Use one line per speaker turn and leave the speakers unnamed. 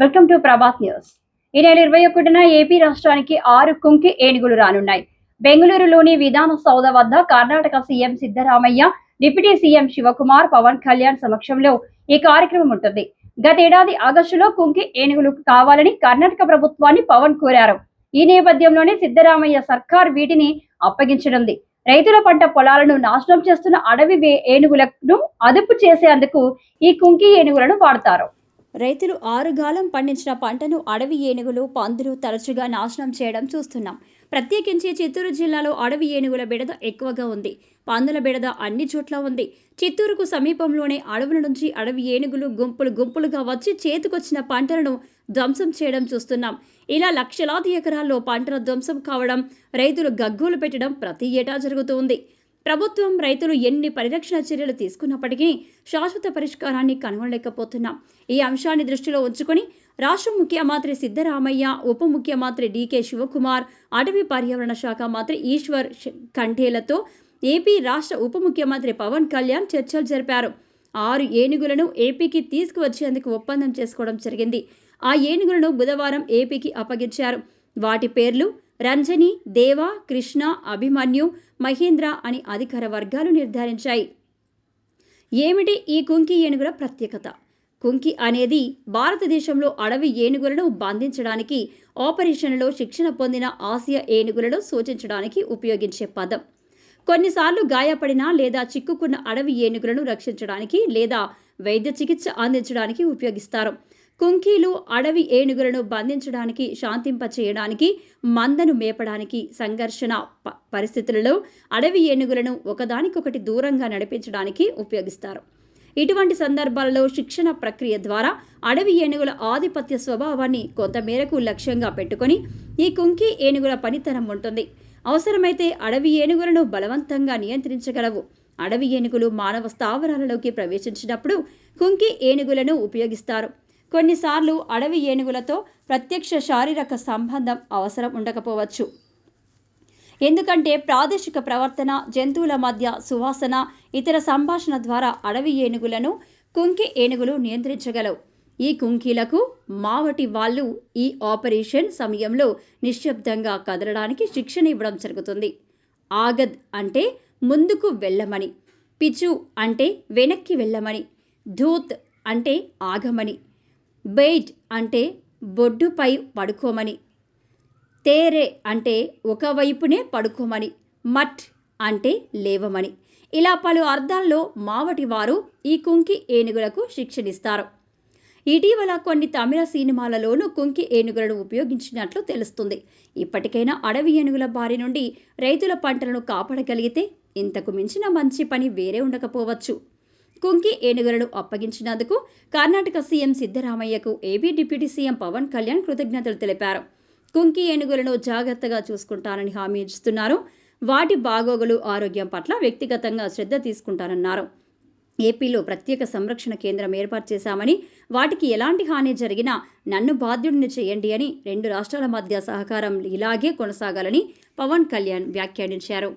Welcome to Prabhat news. ఈ నెల 21న AP రాష్ట్రానికి 6 కుంకి ఏనుగులు రానున్నాయి. బెంగళూరులోని విధాన సౌధ వద్ద Karnataka CM Siddaramaiah, deputy CM Shivakumar, Pawan Kalyan సమక్షంలో ఈ కార్యక్రమం ఉంటుంది. గతేడాది ఆగస్టులో కుంకి ఏనుగులు కావాలని కర్ణాటక ప్రభుత్వాన్ని పవన్ కోరారు. ఈ నేపథ్యంలోనే సిద్ధరామయ్య సర్కార్ వీటిని అప్పగించనుంది. రైతుల పంట పొలాలను నాశనం చేస్తున్న అడవి ఏనుగులను అదుపు చేసేందుకు ఈ కుంకి ఏనుగులను వాడతారు. రైతులు ఆరుగాలం పండించిన పంటను అడవి ఏనుగులు, పందులు తరచుగా నాశనం చేయడం చూస్తున్నాం. ప్రత్యేకించి చిత్తూరు జిల్లాలో అడవి ఏనుగుల బెడద ఎక్కువగా ఉంది. పందుల బెడద అన్ని చోట్ల ఉంది. చిత్తూరుకు సమీపంలోనే అడవుల నుంచి అడవి ఏనుగులు గుంపులుగా వచ్చి చేతికొచ్చిన పంటలను ధ్వంసం చేయడం చూస్తున్నాం. ఇలా లక్షలాది ఎకరాల్లో పంటల ధ్వంసం కావడం, రైతులు గగ్గోలు పెట్టడం ప్రతి ఏటా జరుగుతుంది. ప్రభుత్వం, రైతులు ఎన్ని పరిరక్షణ చర్యలు తీసుకున్నప్పటికీ శాశ్వత పరిష్కారాన్ని కనుగొనలేకపోతున్నాం. ఈ అంశాన్ని దృష్టిలో ఉంచుకొని రాష్ట్ర ముఖ్యమంత్రి సిద్ధరామయ్య, ఉప ముఖ్యమంత్రి డీకే శివకుమార్, అటవీ పర్యావరణ శాఖ మంత్రి ఈశ్వర్ ఖండేలతో ఏపీ రాష్ట్ర ఉప ముఖ్యమంత్రి పవన్ కళ్యాణ్ చర్చలు జరిపారు. 6 ఏనుగులను ఏపీకి తీసుకువచ్చేందుకు ఒప్పందం చేసుకోవడం జరిగింది. ఆ ఏనుగులను బుధవారం ఏపీకి అప్పగించారు. వాటి పేర్లు రంజని, దేవ, కృష్ణ, అభిమన్యు, మహేంద్ర అని అధికార వర్గాలు నిర్ధారించాయి. ఏమిటి ఈ కుంకి ఏనుగుల ప్రత్యేకత? కుంకి అనేది భారతదేశంలో అడవి ఏనుగులను బంధించడానికి, ఆపరేషన్లో శిక్షణ పొందిన ఆసియా ఏనుగులను సూచించడానికి ఉపయోగించే పదం. కొన్నిసార్లు గాయపడిన లేదా చిక్కుకున్న అడవి ఏనుగులను రక్షించడానికి లేదా వైద్య చికిత్స అందించడానికి ఉపయోగిస్తారు. కుంకీలు అడవి ఏనుగులను బంధించడానికి, శాంతింపచేయడానికి, మందను మేపడానికి, సంఘర్షణ పరిస్థితులలో అడవి ఏనుగులను ఒకదానికొకటి దూరంగా నడిపించడానికి ఉపయోగిస్తారు. ఇటువంటి సందర్భాలలో శిక్షణ ప్రక్రియ ద్వారా అడవి ఏనుగుల ఆధిపత్య స్వభావాన్ని కొంతమేరకు లక్ష్యంగా పెట్టుకొని ఈ కుంకి ఏనుగుల పనితనం ఉంటుంది. అవసరమైతే అడవి ఏనుగులను బలవంతంగా నియంత్రించగలవు. అడవి ఏనుగులు మానవ స్థావరాలలోకి ప్రవేశించినప్పుడు కుంకి ఏనుగులను ఉపయోగిస్తారు. కొన్నిసార్లు అడవి ఏనుగులతో ప్రత్యక్ష శారీరక సంబంధం అవసరం ఉండకపోవచ్చు. ఎందుకంటే ప్రాదేశిక ప్రవర్తన, జంతువుల మధ్య సువాసన, ఇతర సంభాషణ ద్వారా అడవి ఏనుగులను కుంకి ఏనుగులు నియంత్రించగలవు. ఈ కుంకీలకు మావటి వాళ్ళు ఈ ఆపరేషన్ సమయంలో నిశ్శబ్దంగా కదలడానికి శిక్షణ ఇవ్వడం జరుగుతుంది. ఆగద్ అంటే ముందుకు వెళ్ళమని, పిచు అంటే వెనక్కి వెళ్ళమని, ధూత్ అంటే ఆగమని, బెయిట్ అంటే బొడ్డుపై పడుకోమని, తేరే అంటే ఒకవైపునే పడుకోమని, మట్ అంటే లేవమని, ఇలా పలు అర్థాల్లో మావటి వారు ఈ కుంకి ఏనుగులకు శిక్షణిస్తారు. ఇటీవల కొన్ని తమిళ సినిమాలలోనూ కుంకి ఏనుగులను ఉపయోగించినట్లు తెలుస్తుంది. ఇప్పటికైనా అడవి ఏనుగుల బారి నుండి రైతుల పంటలను కాపాడగలిగితే ఇంతకు మించిన మంచి పని వేరే ఉండకపోవచ్చు. కుంకి ఏనుగులను అప్పగించినందుకు కర్ణాటక సీఎం సిద్ధరామయ్యకు AP deputy CM Pawan Kalyan కృతజ్ఞతలు తెలిపారు. కుంకి ఏనుగులను జాగ్రత్తగా చూసుకుంటానని హామీ ఇస్తున్నారు. వాటి బాగోగులు, ఆరోగ్యం పట్ల వ్యక్తిగతంగా శ్రద్ధ తీసుకుంటానన్నారు. ఏపీలో ప్రత్యేక సంరక్షణ కేంద్రం ఏర్పాటు చేశామని, వాటికి ఎలాంటి హాని జరిగినా నన్ను బాధ్యుడిని చేయండి అని, 2 రాష్ట్రాల మధ్య సహకారం ఇలాగే కొనసాగాలని పవన్ కళ్యాణ్ వ్యాఖ్యానించారు.